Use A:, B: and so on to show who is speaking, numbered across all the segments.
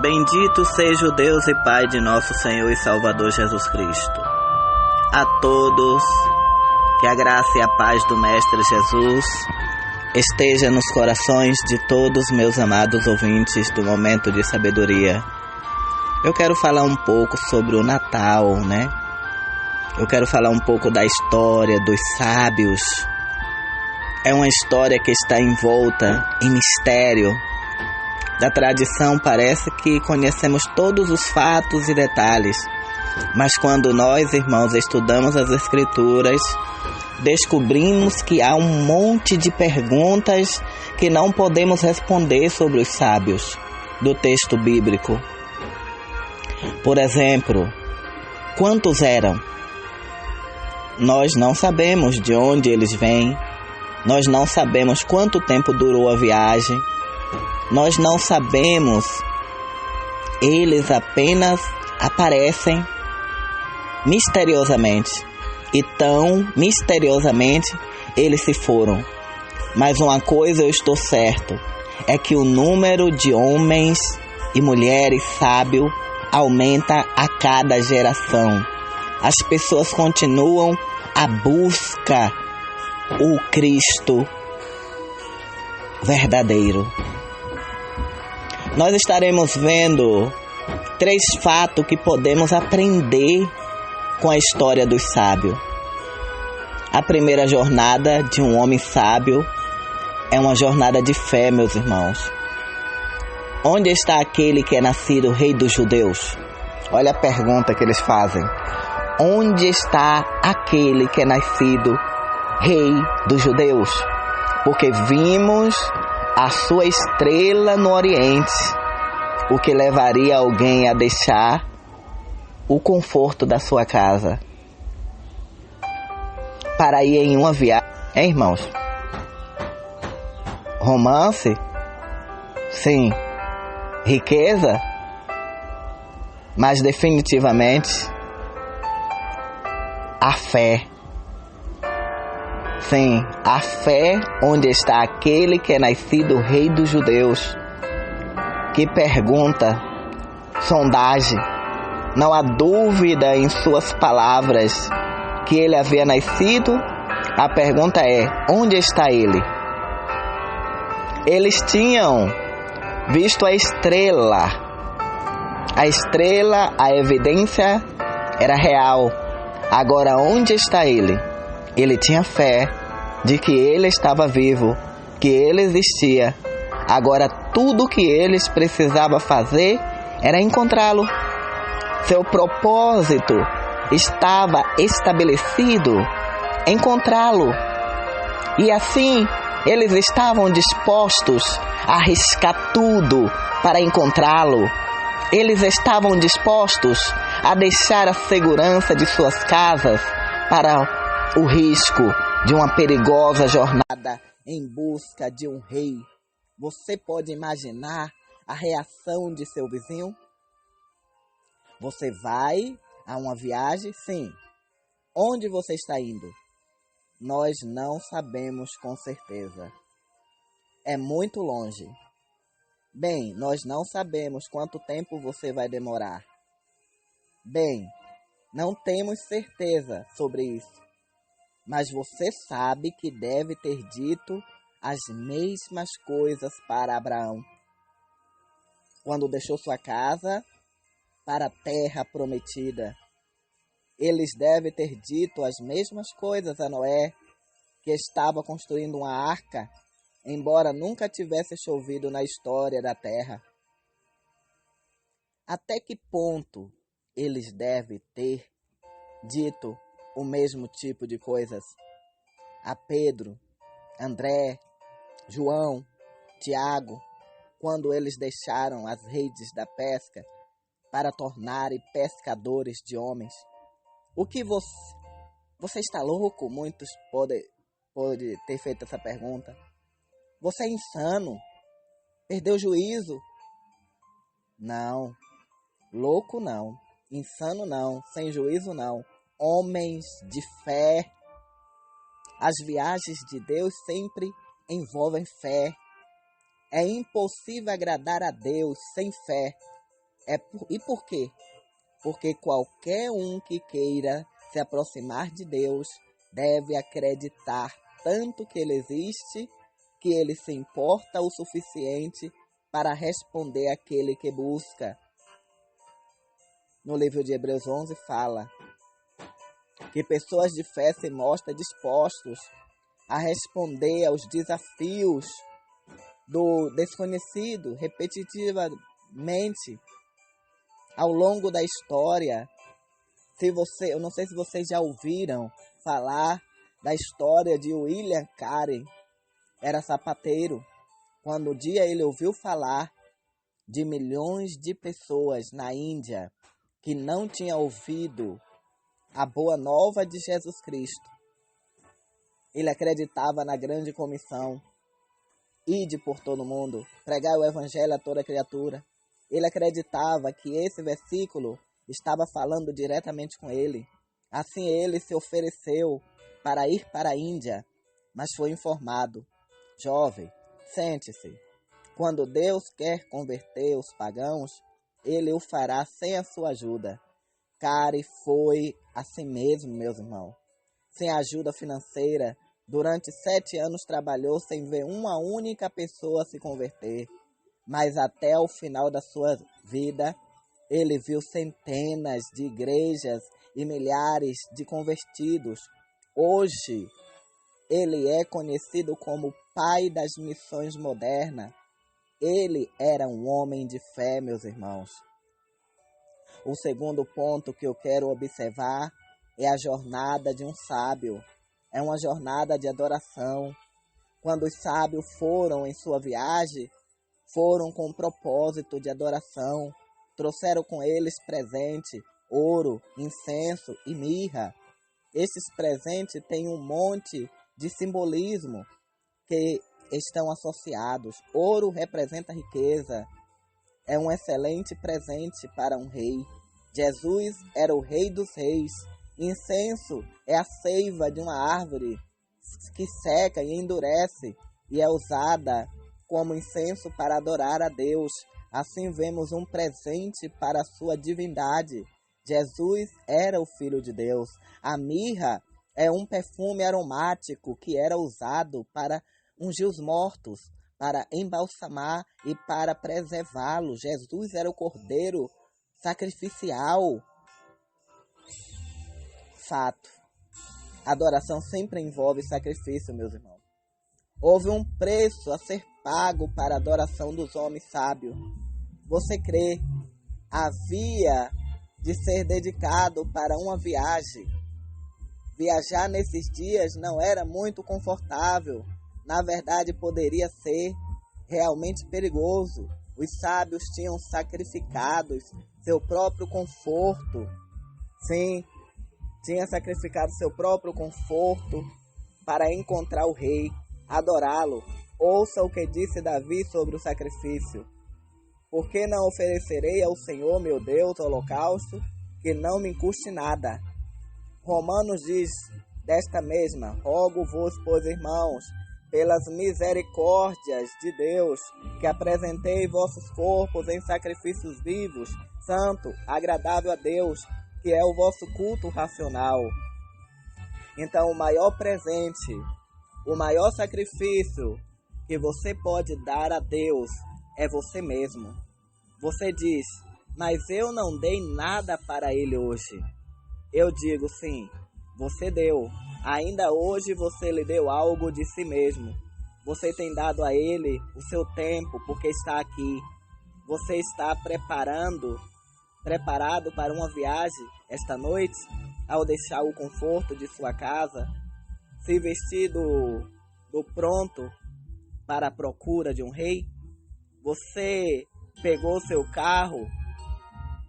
A: Bendito seja o Deus e Pai de nosso Senhor e Salvador Jesus Cristo. A todos, que a graça e a paz do Mestre Jesus esteja nos corações de todos meus amados ouvintes do Momento de Sabedoria. Eu quero falar um pouco sobre o Natal, né? Eu quero falar um pouco da história dos sábios. É uma história que está envolta em mistério. Da tradição parece que conhecemos todos os fatos e detalhes, mas quando nós, irmãos, estudamos as Escrituras, descobrimos que há um monte de perguntas que não podemos responder sobre os sábios do texto bíblico. Por exemplo, quantos eram? Nós não sabemos de onde eles vêm, nós não sabemos quanto tempo durou a viagem, nós não sabemos, eles apenas aparecem misteriosamente. E tão misteriosamente eles se foram. Mas uma coisa eu estou certo, é que o número de homens e mulheres sábios aumenta a cada geração. As pessoas continuam a buscar o Cristo verdadeiro. Nós estaremos vendo 3 fatos que podemos aprender com a história dos sábios. A primeira jornada de um homem sábio é uma jornada de fé, meus irmãos. Onde está aquele que é nascido rei dos judeus? Olha a pergunta que eles fazem. Onde está aquele que é nascido rei dos judeus? Porque vimos a sua estrela no Oriente, o que levaria alguém a deixar o conforto da sua casa para ir em uma viagem. Irmãos? Romance? Sim. Riqueza? Mas definitivamente a fé. Sim, a fé onde está aquele que é nascido rei dos judeus. Que pergunta, sondagem. Não há dúvida em suas palavras que ele havia nascido. A pergunta é, onde está ele? Eles tinham visto a estrela. A estrela, a evidência era real. Agora, onde está ele? Ele tinha fé de que ele estava vivo, que ele existia. Agora, tudo o que eles precisavam fazer era encontrá-lo. Seu propósito estava estabelecido, encontrá-lo. E assim, eles estavam dispostos a arriscar tudo para encontrá-lo. Eles estavam dispostos a deixar a segurança de suas casas para o risco de uma perigosa jornada em busca de um rei. Você pode imaginar a reação de seu vizinho? Você vai a uma viagem? Sim. Onde você está indo? Nós não sabemos com certeza. É muito longe. Bem, nós não sabemos quanto tempo você vai demorar. Bem, não temos certeza sobre isso. Mas você sabe que deve ter dito as mesmas coisas para Abraão, quando deixou sua casa para a terra prometida. Eles devem ter dito as mesmas coisas a Noé, que estava construindo uma arca, embora nunca tivesse chovido na história da terra. Até que ponto eles devem ter dito o mesmo tipo de coisas a Pedro, André, João, Tiago, quando eles deixaram as redes da pesca para tornarem pescadores de homens? O que você está louco? Muitos podem ter feito essa pergunta. Você é insano? Perdeu o juízo? Não, louco não, insano não, sem juízo não. Homens de fé. As viagens de Deus sempre envolvem fé. É impossível agradar a Deus sem fé. E por quê? Porque qualquer um que queira se aproximar de Deus deve acreditar tanto que Ele existe, que Ele se importa o suficiente para responder àquele que busca. No livro de Hebreus 11 fala que pessoas de fé se mostram dispostos a responder aos desafios do desconhecido repetitivamente ao longo da história. Eu não sei se vocês já ouviram falar da história de William Carey. Era sapateiro. Quando um dia ele ouviu falar de milhões de pessoas na Índia que não tinham ouvido a boa nova de Jesus Cristo. Ele acreditava na grande comissão, ide por todo mundo, pregar o evangelho a toda criatura. Ele acreditava que esse versículo estava falando diretamente com ele. Assim ele se ofereceu para ir para a Índia, mas foi informado: jovem, sente-se. Quando Deus quer converter os pagãos, Ele o fará sem a sua ajuda. Carey foi assim mesmo, meus irmãos. Sem ajuda financeira, durante 7 anos trabalhou sem ver uma única pessoa se converter. Mas até o final da sua vida, ele viu centenas de igrejas e milhares de convertidos. Hoje, ele é conhecido como pai das missões modernas. Ele era um homem de fé, meus irmãos. O segundo ponto que eu quero observar é a jornada de um sábio. É uma jornada de adoração. Quando os sábios foram em sua viagem, foram com propósito de adoração. Trouxeram com eles presente, ouro, incenso e mirra. Esses presentes têm um monte de simbolismo que estão associados. Ouro representa riqueza. É um excelente presente para um rei. Jesus era o rei dos reis. Incenso é a seiva de uma árvore que seca e endurece e é usada como incenso para adorar a Deus. Assim vemos um presente para a sua divindade. Jesus era o Filho de Deus. A mirra é um perfume aromático que era usado para ungir os mortos, para embalsamar e para preservá-los. Jesus era o cordeiro sacrificial. Fato. Adoração sempre envolve sacrifício, meus irmãos. Houve um preço a ser pago para a adoração dos homens sábios. Você crê? Havia de ser dedicado para uma viagem. Viajar nesses dias não era muito confortável. Na verdade, poderia ser realmente perigoso. Os sábios tinham sacrificado seu próprio conforto. Sim, tinha sacrificado seu próprio conforto para encontrar o rei, adorá-lo. Ouça o que disse Davi sobre o sacrifício. Por que não oferecerei ao Senhor, meu Deus, holocausto, que não me custe nada? Romanos diz desta mesma: rogo-vos, pois, irmãos, pelas misericórdias de Deus, que apresentei vossos corpos em sacrifícios vivos, santo, agradável a Deus, que é o vosso culto racional. Então, o maior presente, o maior sacrifício que você pode dar a Deus é você mesmo. Você diz: mas eu não dei nada para Ele hoje. Eu digo: sim, você deu. Ainda hoje você lhe deu algo de si mesmo. Você tem dado a Ele o seu tempo porque está aqui. Você está preparado para uma viagem esta noite, ao deixar o conforto de sua casa, se vestir do pronto para a procura de um rei? Você pegou seu carro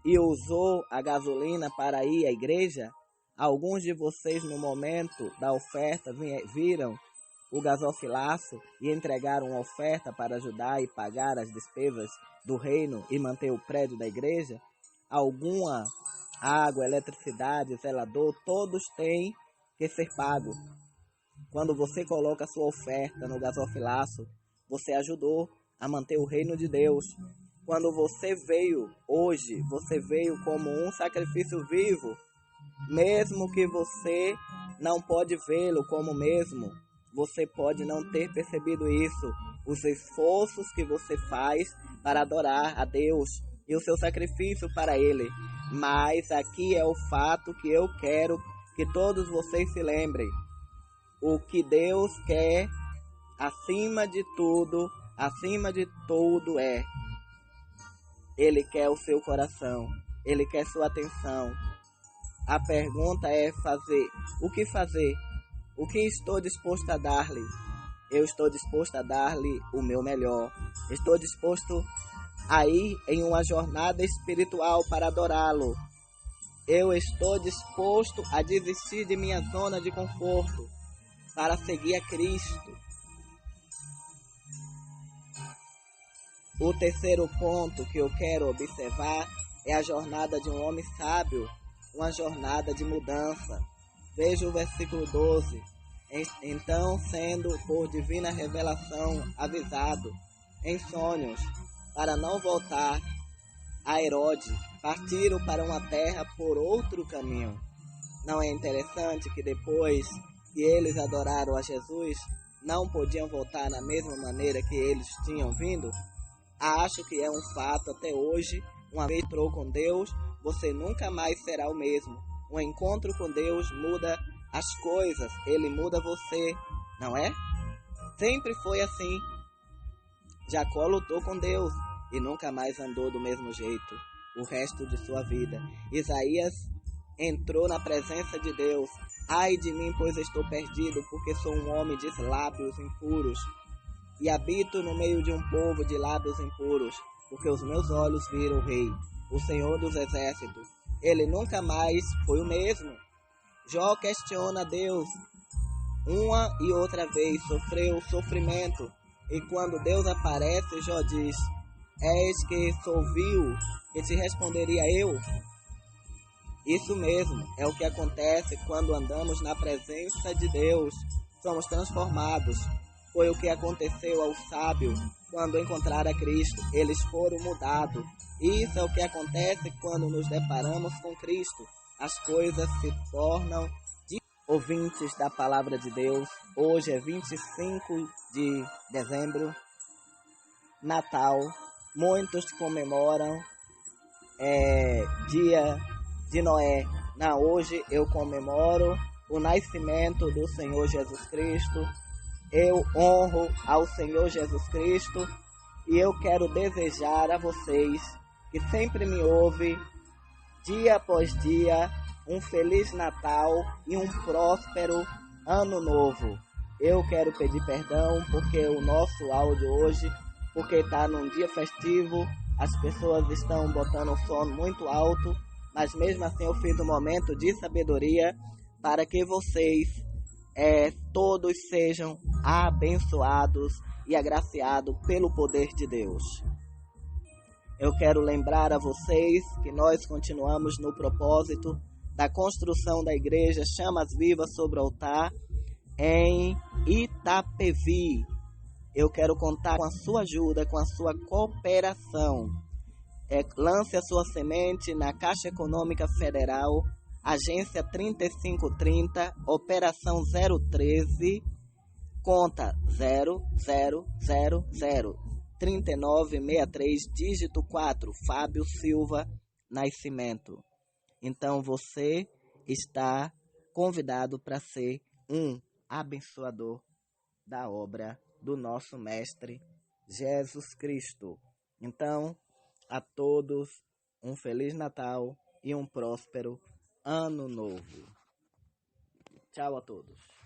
A: e usou a gasolina para ir à igreja? Alguns de vocês, no momento da oferta, viram o gasofilaço e entregaram uma oferta para ajudar e pagar as despesas do reino e manter o prédio da igreja? Alguma água, eletricidade, zelador, todos têm que ser pagos. Quando você coloca a sua oferta no gasofilaço, você ajudou a manter o reino de Deus. Quando você veio hoje, você veio como um sacrifício vivo, mesmo que você não pode vê-lo como mesmo, você pode não ter percebido isso, os esforços que você faz para adorar a Deus e o seu sacrifício para Ele. Mas aqui é o fato que eu quero que todos vocês se lembrem. O que Deus quer acima de tudo é, Ele quer o seu coração, Ele quer sua atenção. A pergunta é o que fazer? O que estou disposto a dar-lhe? Eu estou disposto a dar-lhe o meu melhor. Estou disposto a ir em uma jornada espiritual para adorá-lo. Eu estou disposto a desistir de minha zona de conforto para seguir a Cristo. O terceiro ponto que eu quero observar é a jornada de um homem sábio, uma jornada de mudança. Veja o versículo 12. Então, sendo por divina revelação avisado em sonhos, para não voltar a Herode, partiram para uma terra por outro caminho. Não é interessante que depois que eles adoraram a Jesus, não podiam voltar na mesma maneira que eles tinham vindo? Acho que é um fato até hoje. Uma vez entrou com Deus, você nunca mais será o mesmo. Um encontro com Deus muda as coisas, Ele muda você, não é? Sempre foi assim. Jacó lutou com Deus e nunca mais andou do mesmo jeito o resto de sua vida. Isaías entrou na presença de Deus. Ai de mim, pois estou perdido, porque sou um homem de lábios impuros e habito no meio de um povo de lábios impuros, porque os meus olhos viram o Rei, o Senhor dos Exércitos. Ele nunca mais foi o mesmo. Jó questiona Deus uma e outra vez, sofreu sofrimento, e quando Deus aparece, Jó diz: és que sou vil, que te responderia eu? Isso mesmo é o que acontece quando andamos na presença de Deus. Somos transformados. Foi o que aconteceu ao sábio quando encontraram a Cristo. Eles foram mudados. Isso é o que acontece quando nos deparamos com Cristo. As coisas se tornam ouvintes da palavra de Deus. Hoje é 25 de dezembro, Natal. Muitos comemoram dia de Noé. Não, hoje eu comemoro o nascimento do Senhor Jesus Cristo. Eu honro ao Senhor Jesus Cristo e eu quero desejar a vocês que sempre me ouvem, dia após dia, um Feliz Natal e um próspero Ano Novo. Eu quero pedir perdão porque o nosso áudio hoje, porque está num dia festivo, as pessoas estão botando o som muito alto, mas mesmo assim eu fiz um momento de sabedoria para que vocês todos sejam abençoados e agraciados pelo poder de Deus. Eu quero lembrar a vocês que nós continuamos no propósito da construção da igreja Chamas Vivas sobre o Altar em Itapevi. Eu quero contar com a sua ajuda, com a sua cooperação. Lance a sua semente na Caixa Econômica Federal, agência 3530, operação 013, conta 00003963, dígito 4, Fábio Silva Nascimento. Então você está convidado para ser um abençoador da obra do nosso Mestre Jesus Cristo. Então, a todos um Feliz Natal e um próspero Ano Novo. Tchau a todos.